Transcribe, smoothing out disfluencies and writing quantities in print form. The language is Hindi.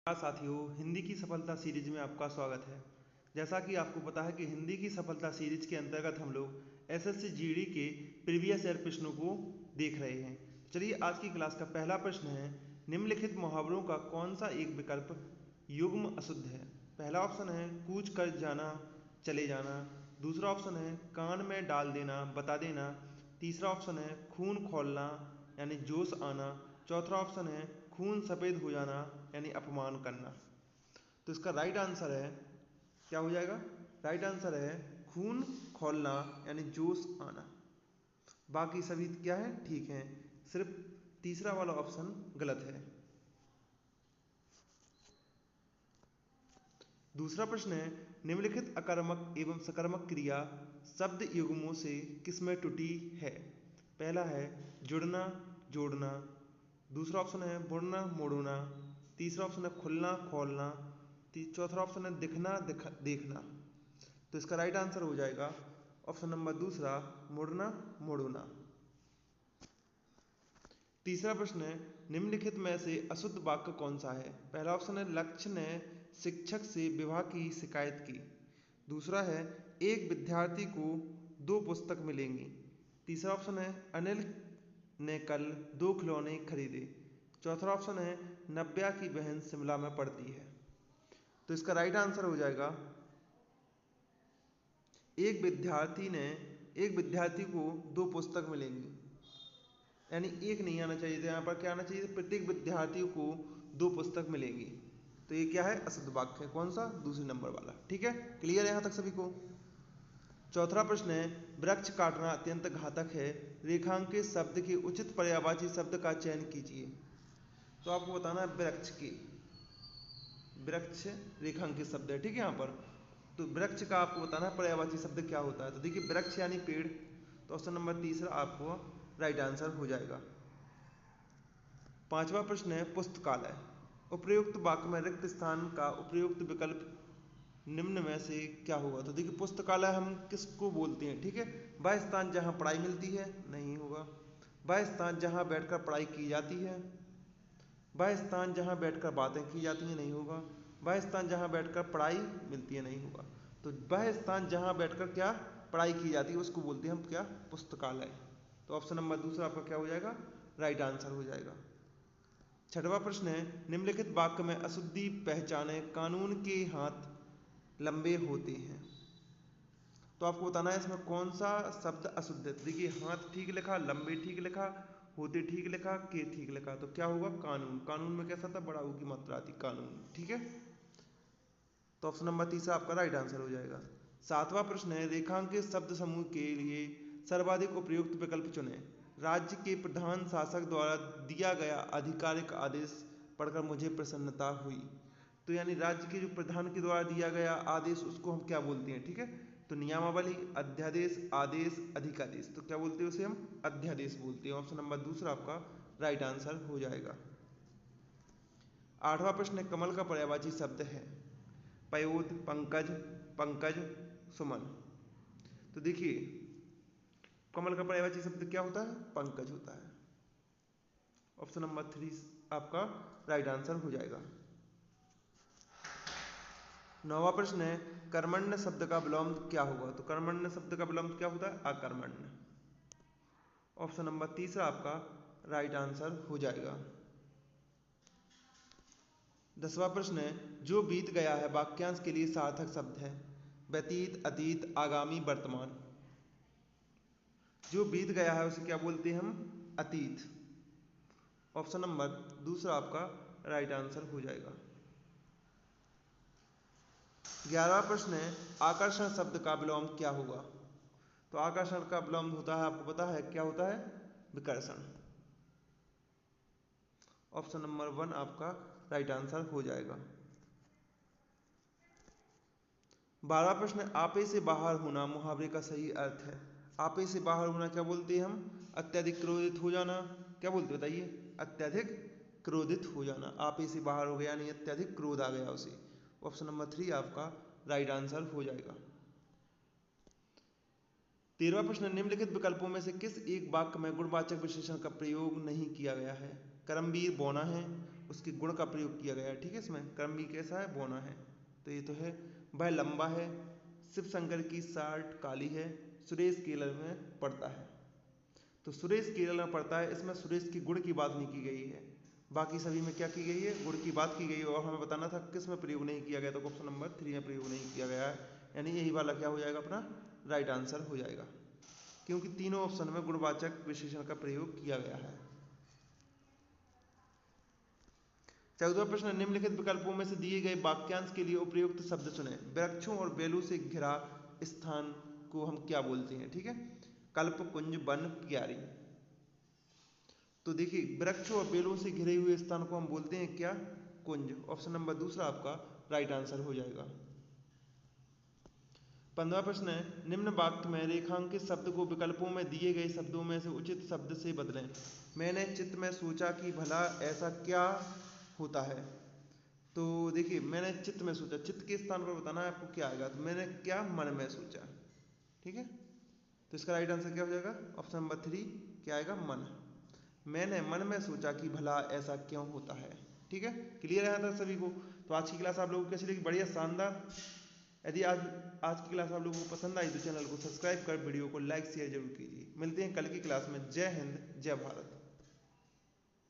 साथियों, हिंदी की सफलता सीरीज में आपका स्वागत है। जैसा कि आपको पता है कि हिंदी की सफलता सीरीज के अंतर्गत हम लोग एसएससी जीडी के प्रीवियस ईयर प्रश्नों को देख रहे हैं। चलिए आज की क्लास का पहला प्रश्न है, निम्नलिखित मुहावरों का कौन सा एक विकल्प युग्म अशुद्ध है। पहला ऑप्शन है कूच कर जाना, चले जाना। दूसरा ऑप्शन है कान में डाल देना, बता देना। तीसरा ऑप्शन है खून खौलना यानी जोश आना। चौथा ऑप्शन है खून सफ़ेद हो जाना यानी अपमान करना। तो इसका राइट आंसर है, क्या हो जाएगा? राइट आंसर है खून खौलना यानी जोश आना। बाकी सभी क्या है? ठीक है, सिर्फ तीसरा वाला ऑप्शन गलत है। दूसरा प्रश्न है, निम्नलिखित अकर्मक एवं सकर्मक क्रिया शब्द युग्मों से किसमें टूटी है। पहला है जुड़ना, जोड़ना। दूसरा ऑप्शन है बुड़ना, मोड़ना। तीसरा ऑप्शन है खुलना, खोलना। चौथा ऑप्शन है दिखना, देखना। तो इसका राइट आंसर हो जाएगा ऑप्शन नंबर दूसरा, मुड़ना, मोड़ना। तीसरा प्रश्न है, निम्नलिखित में से अशुद्ध वाक्य कौन सा है। पहला ऑप्शन है लक्ष्य ने शिक्षक से विवाह की शिकायत की। दूसरा है एक विद्यार्थी को 2 पुस्तक मिलेंगी। तीसरा ऑप्शन है अनिल ने कल 2 खिलौने खरीदे। चौथा ऑप्शन है नव्या की बहन शिमला में पढ़ती है। तो इसका राइट आंसर हो जाएगा एक विद्यार्थी को 2 पुस्तक मिलेंगी, यानी एक नहीं आना चाहिए था, यहाँ पर क्या आना चाहिए? प्रत्येक विद्यार्थी को 2 पुस्तक मिलेंगी। तो ये क्या है? अशुद्ध वाक्य है। कौन सा? दूसरे नंबर वाला। ठीक है, क्लियर है यहाँ तक सभी को? चौथा प्रश्न है, वृक्ष काटना अत्यंत घातक है, रेखांकित शब्द के उचित पर्यायवाची शब्द का चयन कीजिए। तो आपको बताना है वृक्ष रेखांकित शब्द है। ठीक है, यहाँ पर तो वृक्ष का आपको बताना है पर्यायवाची शब्द क्या होता है। तो देखिए वृक्ष यानी पेड़। तो ऑप्शन नंबर तीसरा आपको राइट आंसर हो जाएगा। पांचवा प्रश्न है, पुस्तकालय। उपयुक्त वाक्य में रिक्त स्थान का उपयुक्त विकल्प निम्न में से क्या होगा। तो देखिए पुस्तकालय हम किसको बोलते हैं? ठीक है, वह स्थान जहाँ पढ़ाई मिलती है, नहीं होगा। वह स्थान जहाँ बैठकर पढ़ाई की जाती है। वह स्थान जहाँ बैठकर बातें की जाती हैं, नहीं होगा। वह स्थान जहाँ बैठकर पढ़ाई मिलती है, नहीं होगा। तो वह स्थान जहाँ बैठकर क्या पढ़ाई की जाती है उसको बोलते हैं हम क्या? पुस्तकालय। तो ऑप्शन नंबर दूसरा आपका क्या हो जाएगा? राइट आंसर हो जाएगा। छठवां प्रश्न है, निम्नलिखित वाक्य में अशुद्धि पहचाने, कानून के हाथ लंबे होते हैं। तो आपको बताना है इसमें कौन सा शब्द अशुद्ध है। देखिए हाथ ठीक लिखा, लंबे ठीक लिखा, होते ठीक लिखा, के ठीक लिखा। तो क्या होगा? कानून। कानून में कैसा था? बड़ा ऊ की मात्रा आती, कानून। ठीक है, तो ऑप्शन नंबर तीसरा आपका राइट आंसर हो जाएगा। सातवां प्रश्न है, रेखांकित शब्द समूह के लिए सर्वाधिक उपयुक्त विकल्प चुनें। राज्य के प्रधान शासक द्वारा दिया गया आधिकारिक आदेश पढ़कर मुझे प्रसन्नता हुई। तो यानी राज्य के जो प्रधान के द्वारा दिया गया आदेश उसको हम क्या बोलते हैं? ठीक है, तो नियमावली, अध्यादेश, आदेश, अधिकादेश। तो क्या बोलते हैं उसे? हम अध्यादेश बोलते हैं। ऑप्शन नंबर दूसरा आपका राइट आंसर हो जाएगा। आठवां प्रश्न, कमल का पर्यायवाची शब्द है पयोद, पंकज, पंकज, सुमन। तो देखिए कमल का पर्यायवाची शब्द क्या होता है? पंकज होता है। ऑप्शन नंबर 3 आपका राइट आंसर हो जाएगा। नौवां प्रश्न है, कर्मण्य शब्द का विलोम क्या होगा। तो कर्मण्य शब्द का विलोम क्या होता है? अकर्मण्य। ऑप्शन नंबर तीसरा आपका राइट आंसर हो जाएगा। 10वां प्रश्न है, जो बीत गया है वाक्यांश के लिए सार्थक शब्द है। व्यतीत, अतीत, आगामी, वर्तमान। जो बीत गया है उसे क्या बोलते हैं हम? अतीत। ऑप्शन नंबर दूसरा आपका राइट आंसर हो जाएगा। 11वां प्रश्न है, आकर्षण शब्द का विलोम क्या होगा। तो आकर्षण का विलोम होता है, आपको पता है क्या होता है? विकर्षण। ऑप्शन नंबर 1 आपका राइट आंसर हो जाएगा। 12वां प्रश्न, आपे से बाहर होना मुहावरे का सही अर्थ है। आपे से बाहर होना क्या बोलते हैं हम? अत्यधिक क्रोधित हो जाना। क्या बोलते हैं बताइए? अत्यधिक क्रोधित हो जाना। आपे से बाहर हो गया यानी अत्यधिक क्रोध आ गया उसे। ऑप्शन नंबर 3 आपका राइट आंसर हो जाएगा। 13वां प्रश्न, निम्नलिखित विकल्पों में से किस एक वाक्य में गुणवाचक विशेषण का प्रयोग नहीं किया गया है। कर्मवीर बौना है, उसके गुण का प्रयोग किया गया है। ठीक है, इसमें क्रम भी कैसा है, बौना है। तो ये तो है। वह लंबा है, शिव शंकर की शर्ट काली है, सुरेश केरल में पड़ता है। तो सुरेश केरल में पड़ता है, इसमें सुरेश की गुण की बात नहीं की गई है, बाकी सभी में क्या की गई है, गुण की बात की गई है। और हमें बताना था किस में प्रयोग नहीं किया गया, तो ऑप्शन नंबर 3 में प्रयोग नहीं किया गया है, यानी यही वाला क्या हो जाएगा, अपना राइट आंसर हो जाएगा, क्योंकि तीनों ऑप्शन में गुणवाचक विशेषण का प्रयोग किया गया है। 14वां प्रश्न, निम्नलिखित विकल्पों में से दिए गए वाक्यांश के लिए उपयुक्त शब्द चुनें। वृक्षों और बेलों से घिरा स्थान को हम क्या बोलते हैं। ठीक है, कल्प, कुंज, वन, क्यारी। तो देखिए, वृक्षों और बेलों से घिरे हुए स्थान को हम बोलते हैं क्या, कुंज। ऑप्शन नंबर दूसरा आपका राइट आंसर हो जाएगा। 15वां प्रश्न है, निम्न वाक्य में रेखांकित शब्द को विकल्पों में दिए गए शब्दों में से उचित शब्द से बदलें। मैंने चित्त में सोचा कि भला ऐसा क्या होता है। तो देखिए, मैंने चित्त में सोचा, चित्त के स्थान पर बताना है आपको क्या आएगा, तो मैंने क्या, मन में सोचा। ठीक है, तो इसका राइट आंसर क्या हो जाएगा, ऑप्शन नंबर 3 क्या आएगा, मन। मैंने मन में सोचा कि भला ऐसा क्यों होता है। ठीक है, क्लियर है था सभी को। तो आज की क्लास आप लोगों को कैसी लगी, बढ़िया, शानदार। यदि आज की क्लास आप लोगों को पसंद आई तो चैनल को सब्सक्राइब कर वीडियो को लाइक शेयर जरूर कीजिए। मिलते हैं कल की क्लास में। जय हिंद, जय भारत।